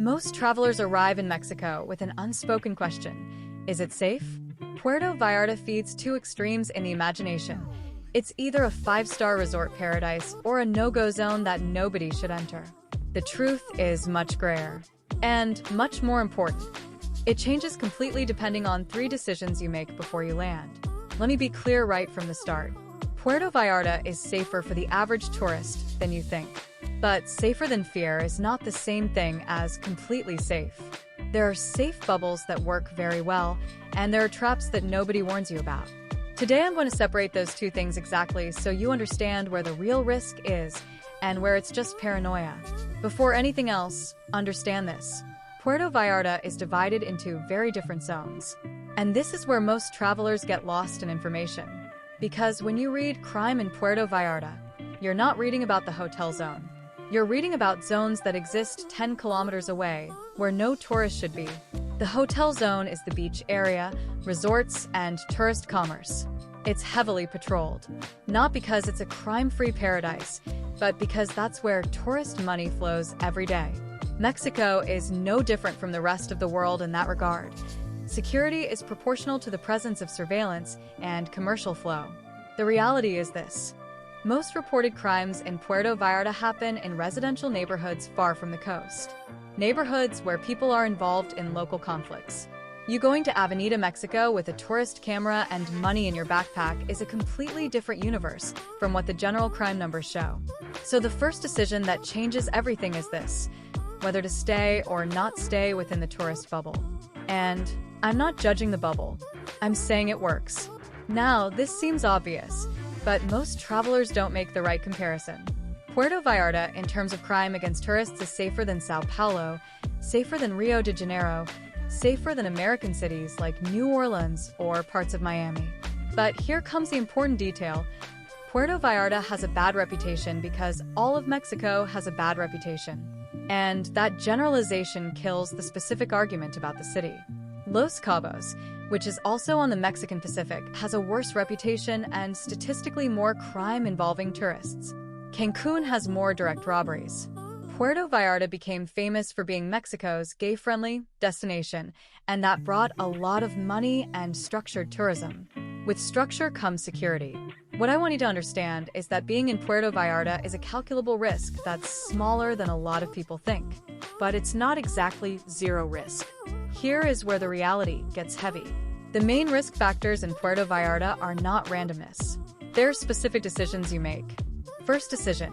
Most travelers arrive in Mexico with an unspoken question. Is it safe? Puerto Vallarta feeds two extremes in the imagination. It's either a five-star resort paradise or a no-go zone that nobody should enter. The truth is much grayer. And much more important, it changes completely depending on three decisions you make before you land. Let me be clear right from the start. Puerto Vallarta is safer for the average tourist than you think. But safer than fear is not the same thing as completely safe. There are safe bubbles that work very well, and there are traps that nobody warns you about. Today I'm going to separate those two things exactly so you understand where the real risk is and where it's just paranoia. Before anything else, understand this. Puerto Vallarta is divided into very different zones. And this is where most travelers get lost in information. Because when you read crime in Puerto Vallarta, you're not reading about the hotel zone. You're reading about zones that exist 10 kilometers away, where no tourists should be. The hotel zone is the beach area, resorts, and tourist commerce. It's heavily patrolled. Not because it's a crime-free paradise, but because that's where tourist money flows every day. Mexico is no different from the rest of the world in that regard. Security is proportional to the presence of surveillance and commercial flow. The reality is this. Most reported crimes in Puerto Vallarta happen in residential neighborhoods far from the coast. Neighborhoods where people are involved in local conflicts. You going to Avenida Mexico with a tourist camera and money in your backpack is a completely different universe from what the general crime numbers show. So the first decision that changes everything is this: whether to stay or not stay within the tourist bubble. And I'm not judging the bubble. I'm saying it works. Now, this seems obvious, but most travelers don't make the right comparison. Puerto Vallarta, in terms of crime against tourists, is safer than Sao Paulo, safer than Rio de Janeiro, safer than American cities like New Orleans or parts of Miami. But here comes the important detail. Puerto Vallarta has a bad reputation because all of Mexico has a bad reputation. And that generalization kills the specific argument about the city. Los Cabos, which is also on the Mexican Pacific, has a worse reputation and statistically more crime involving tourists. Cancun has more direct robberies. Puerto Vallarta became famous for being Mexico's gay-friendly destination, and that brought a lot of money and structured tourism. With structure comes security. What I want you to understand is that being in Puerto Vallarta is a calculable risk that's smaller than a lot of people think. But it's not exactly zero risk. Here is where the reality gets heavy. The main risk factors in Puerto Vallarta are not randomness. There are specific decisions you make. First decision: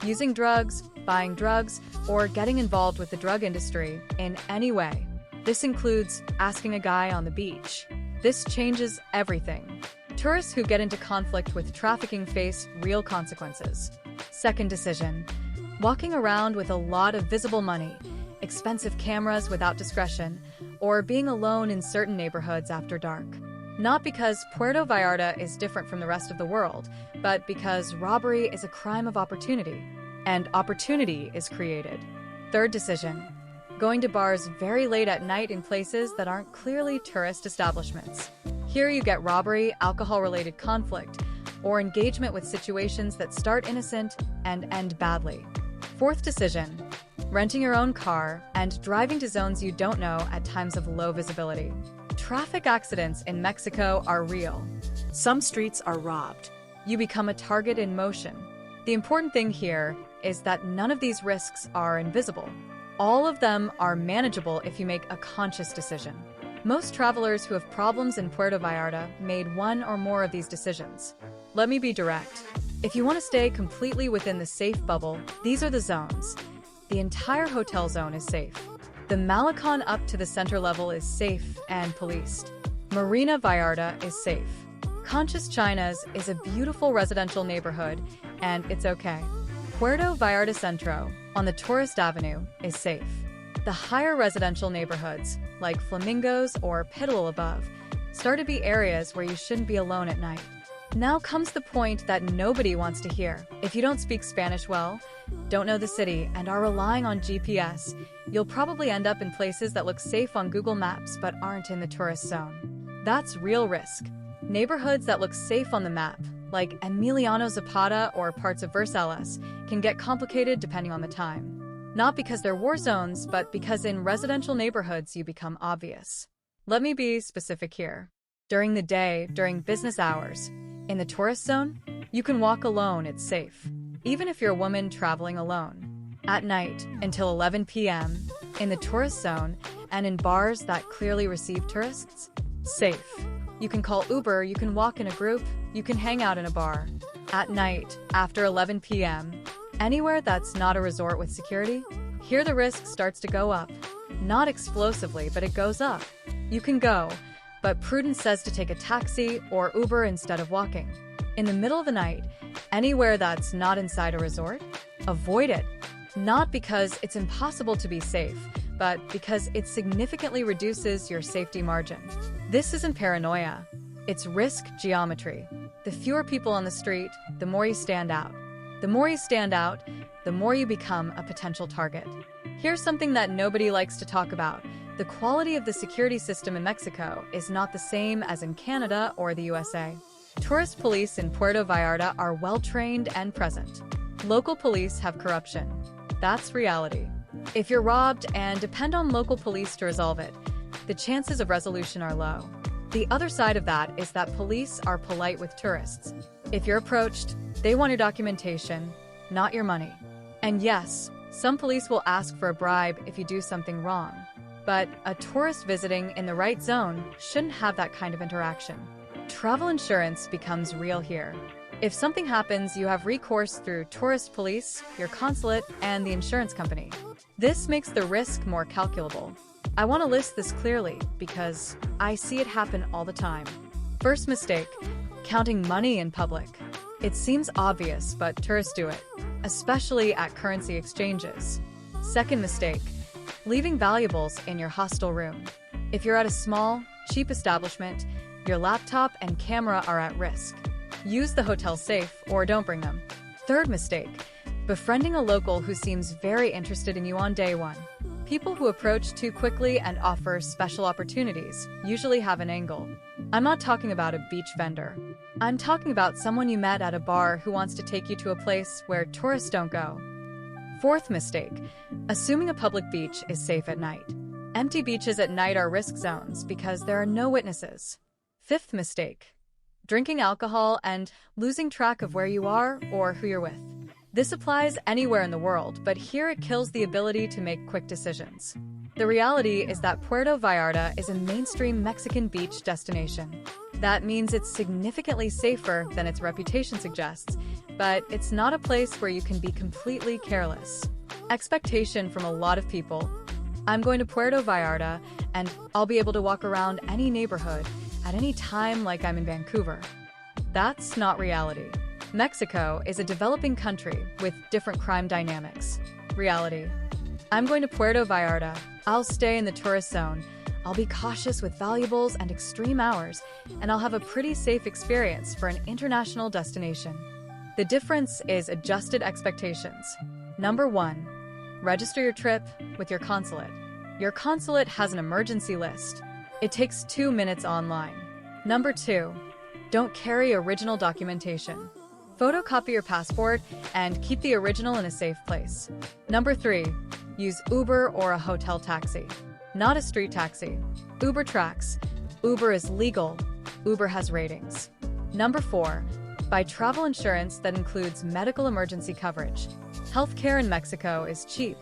using drugs, buying drugs, or getting involved with the drug industry in any way. This includes asking a guy on the beach. This changes everything. Tourists who get into conflict with trafficking face real consequences. Second decision: walking around with a lot of visible money, expensive cameras without discretion, or being alone in certain neighborhoods after dark. Not because Puerto Vallarta is different from the rest of the world, but because robbery is a crime of opportunity, and opportunity is created. Third decision: going to bars very late at night in places that aren't clearly tourist establishments. Here you get robbery, alcohol-related conflict, or engagement with situations that start innocent and end badly. Fourth decision: renting your own car and driving to zones you don't know at times of low visibility. Traffic accidents in Mexico are real. Some streets are robbed. You become a target in motion. The important thing here is that none of these risks are invisible. All of them are manageable if you make a conscious decision. Most travelers who have problems in Puerto Vallarta made one or more of these decisions. Let me be direct. If you want to stay completely within the safe bubble, these are the zones. The entire hotel zone is safe. The Malecón up to the center level is safe and policed. Marina Vallarta is safe. Conchas Chinas is a beautiful residential neighborhood, and it's okay. Puerto Vallarta Centro, on the tourist avenue, is safe. The higher residential neighborhoods, like Flamingos or Pital above, start to be areas where you shouldn't be alone at night. Now comes the point that nobody wants to hear. If you don't speak Spanish well, don't know the city, and are relying on GPS, you'll probably end up in places that look safe on Google Maps but aren't in the tourist zone. That's real risk. Neighborhoods that look safe on the map, like Emiliano Zapata or parts of Versalles, can get complicated depending on the time. Not because they're war zones, but because in residential neighborhoods you become obvious. Let me be specific here. During the day, during business hours, in the tourist zone, you can walk alone, it's safe. Even if you're a woman traveling alone. At night, until 11 p.m., in the tourist zone, and in bars that clearly receive tourists, safe. You can call Uber, you can walk in a group, you can hang out in a bar. At night, after 11 p.m., anywhere that's not a resort with security, here the risk starts to go up. Not explosively, but it goes up. You can go, but prudence says to take a taxi or Uber instead of walking. In the middle of the night, anywhere that's not inside a resort, avoid it. Not because it's impossible to be safe, but because it significantly reduces your safety margin. This isn't paranoia. It's risk geometry. The fewer people on the street, the more you stand out. The more you stand out, the more you become a potential target. Here's something that nobody likes to talk about. The quality of the security system in Mexico is not the same as in Canada or the USA. Tourist police in Puerto Vallarta are well-trained and present. Local police have corruption. That's reality. If you're robbed and depend on local police to resolve it, the chances of resolution are low. The other side of that is that police are polite with tourists. If you're approached, they want your documentation, not your money. And yes, some police will ask for a bribe if you do something wrong. But a tourist visiting in the right zone shouldn't have that kind of interaction. Travel insurance becomes real here. If something happens, you have recourse through tourist police, your consulate, and the insurance company. This makes the risk more calculable. I want to list this clearly because I see it happen all the time. First mistake, counting money in public. It seems obvious, but tourists do it, especially at currency exchanges. Second mistake, leaving valuables in your hostel room. If you're at a small, cheap establishment, your laptop and camera are at risk. Use the hotel safe or don't bring them. Third mistake, befriending a local who seems very interested in you on day one. People who approach too quickly and offer special opportunities usually have an angle. I'm not talking about a beach vendor. I'm talking about someone you met at a bar who wants to take you to a place where tourists don't go. Fourth mistake, assuming a public beach is safe at night. Empty beaches at night are risk zones because there are no witnesses. Fifth mistake, drinking alcohol and losing track of where you are or who you're with. This applies anywhere in the world, but here it kills the ability to make quick decisions. The reality is that Puerto Vallarta is a mainstream Mexican beach destination. That means it's significantly safer than its reputation suggests, but it's not a place where you can be completely careless. Expectation from a lot of people: I'm going to Puerto Vallarta and I'll be able to walk around any neighborhood at any time like I'm in Vancouver. That's not reality. Mexico is a developing country with different crime dynamics. Reality: I'm going to Puerto Vallarta. I'll stay in the tourist zone. I'll be cautious with valuables and extreme hours, and I'll have a pretty safe experience for an international destination. The difference is adjusted expectations. Number 1, register your trip with your consulate. Your consulate has an emergency list. It takes 2 minutes online. Number 2, don't carry original documentation. Photocopy your passport and keep the original in a safe place. Number 3, use Uber or a hotel taxi, not a street taxi. Uber tracks. Uber is legal. Uber has ratings. Number 4, buy travel insurance that includes medical emergency coverage. Healthcare in Mexico is cheap,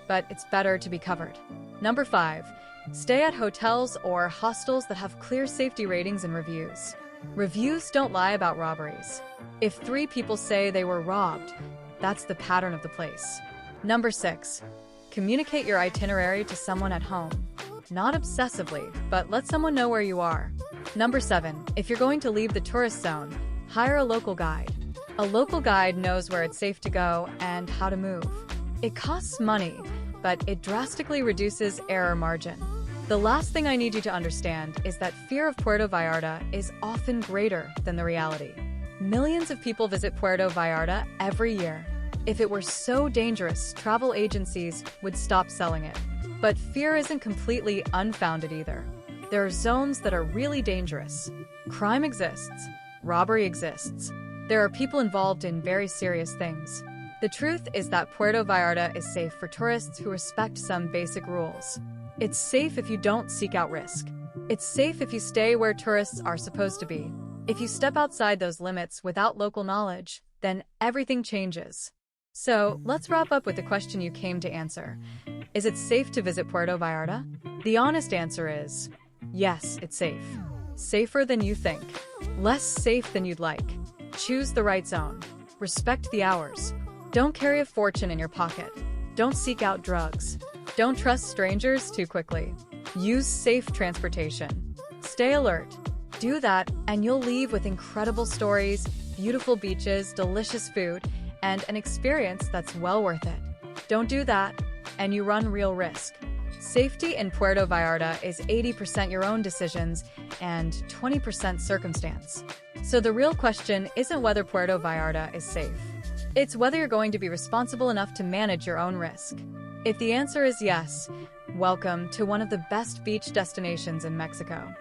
but it's better to be covered. Number 5, stay at hotels or hostels that have clear safety ratings and reviews. Reviews don't lie about robberies. If 3 people say they were robbed, that's the pattern of the place. Number 6, communicate your itinerary to someone at home. Not obsessively, but let someone know where you are. Number 7, if you're going to leave the tourist zone, hire a local guide. A local guide knows where it's safe to go and how to move. It costs money, but it drastically reduces error margin. The last thing I need you to understand is that fear of Puerto Vallarta is often greater than the reality. Millions of people visit Puerto Vallarta every year. If it were so dangerous, travel agencies would stop selling it. But fear isn't completely unfounded either. There are zones that are really dangerous. Crime exists. Robbery exists. There are people involved in very serious things. The truth is that Puerto Vallarta is safe for tourists who respect some basic rules. It's safe if you don't seek out risk. It's safe if you stay where tourists are supposed to be. If you step outside those limits without local knowledge, then everything changes. So, let's wrap up with the question you came to answer. Is it safe to visit Puerto Vallarta? The honest answer is, yes, it's safe. Safer than you think. Less safe than you'd like. Choose the right zone. Respect the hours. Don't carry a fortune in your pocket. Don't seek out drugs. Don't trust strangers too quickly. Use safe transportation. Stay alert. Do that, and you'll leave with incredible stories, beautiful beaches, delicious food, and an experience that's well worth it. Don't do that, and you run real risk. Safety in Puerto Vallarta is 80% your own decisions and 20% circumstance. So the real question isn't whether Puerto Vallarta is safe. It's whether you're going to be responsible enough to manage your own risk. If the answer is yes, welcome to one of the best beach destinations in Mexico.